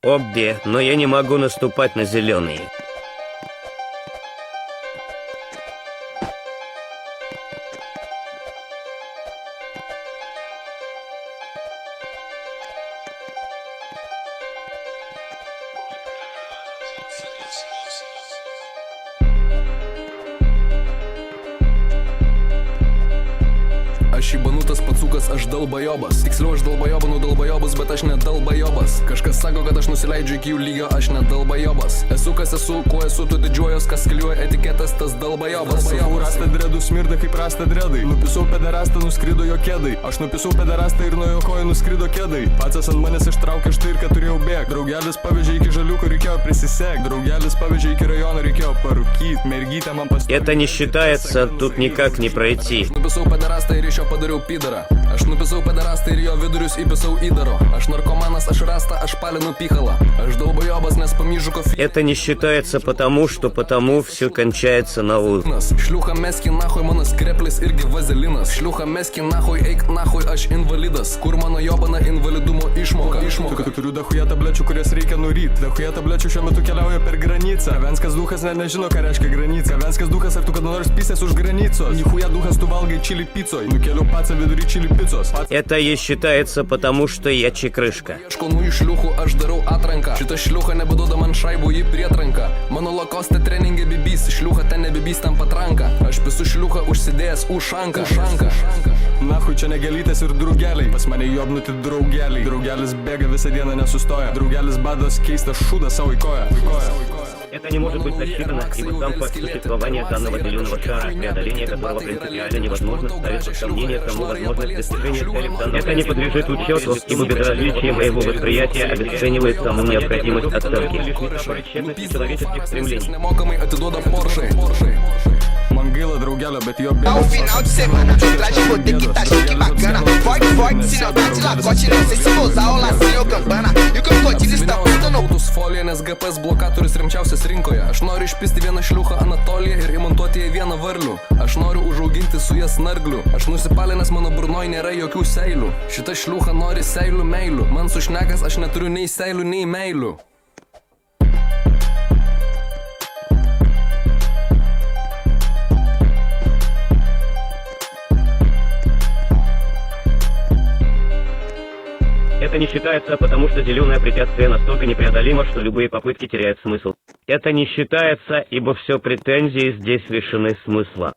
Обе, но я не могу наступать на зеленые. Aš įbanutas pacukas, aš dalbajobas. Tiksliau aš dalbajobanu dalbajobas, bet aš ne dalbajobas. Kažkas sako, kad aš nusileidžiu iki jų lygio, aš ne dalbajobas. Esu kas esu, kuo esu, tu didžiuojos, kas kliuoja etiketas, tas dalbajobas. Savo rasta dredų smirda kaip rasta dredai. Nupisau pederastą, nuskrido jo kėdai. Aš nupisau pederastą ir nuo jo kojų nuskrido kėdai. Pacas ant manęs ištraukė štai ir kad turėjau bėgti. Draugelis pavežė iki žaliuko, reikėjo prisisegti. Draugelis pavežė iki rajono, reikėjo parūkyti. Mergytė man pastovė. Это не считается, тут никак не пройти. Aš nupisau pederastą ir iš jo padariau pidarą. Aš nupisau pederastą ir jo vidurius įpisau įdaro. Aš narkomanas, aš rasta, aš palinu pichalą. Aš dalbajobas, nes pamyžu kofi. Это не считается потому все кончается на «у». Šliucha meski nahui, mano skreplis irgi vazelinas. Šliucha meski nahui, eik nahui, aš invalidas. Kur mano jobana invalidumo išmoka? Turiu dahuja tablečių, kurias reikia nuryt. Dahuja tablečių šiuo metu keliauja per granicą. Venskas duhas nežino, ką reiškia granica. Venskas duhas, ar tu kada nors pisės už granicos? Nichuja duhas, tu valgai čili picoj. Nukeliu pacą vidury čili picos. Это и считается потому, что я чекрышка. Ieškau naujų šliuchų, aš darau atranką. Šita šliucha nebeduoda man šaibų į prietranką. Mano lakoste treningė bibys, šliucha ten nebibys tam patranka. Aš pisu šliucha užsidėjęs ušanką. Nahui čia negelytės ir draugeliai. Pas mane jobnuti draugeliai. Draugelis bėga visą dieną nesustoja. Draugelis badas keistas šūdą savo į koją. Это не может быть засчитано, ибо сам факт существования данного зеленого шара, преодоление которого принципиально невозможно, ставит под сомнение саму возможность достижения цели в данном. Это не подлежит учету, ибо безразличие моего восприятия обесценивает саму необходимость оценки. Человеческих стремлений. Man gaila draugelio, bet jo Ao final de semana, no traje vou ter que tá chique bacana. Forte, forte, se não tá de lacote, não sei se vou usar o lacinho ou gambana. E o crocodilo está pronto no folija, nes GPS blokatorius rimčiausias rinkoje. Aš noriu išpisti vieną šliuchą Anatoliją ir įmontuoti ją vieną varlių. Aš noriu užauginti su jas snarglių. Aš nusipalinęs, mano burnoj nėra jokių seilių. Šita šliucha nori seilių meilių. Man sušnekas, aš neturiu nei seilių, nei meilių. Это не считается, потому что зеленое препятствие настолько непреодолимо, что любые попытки теряют смысл. Это не считается, ибо все претензии здесь лишены смысла.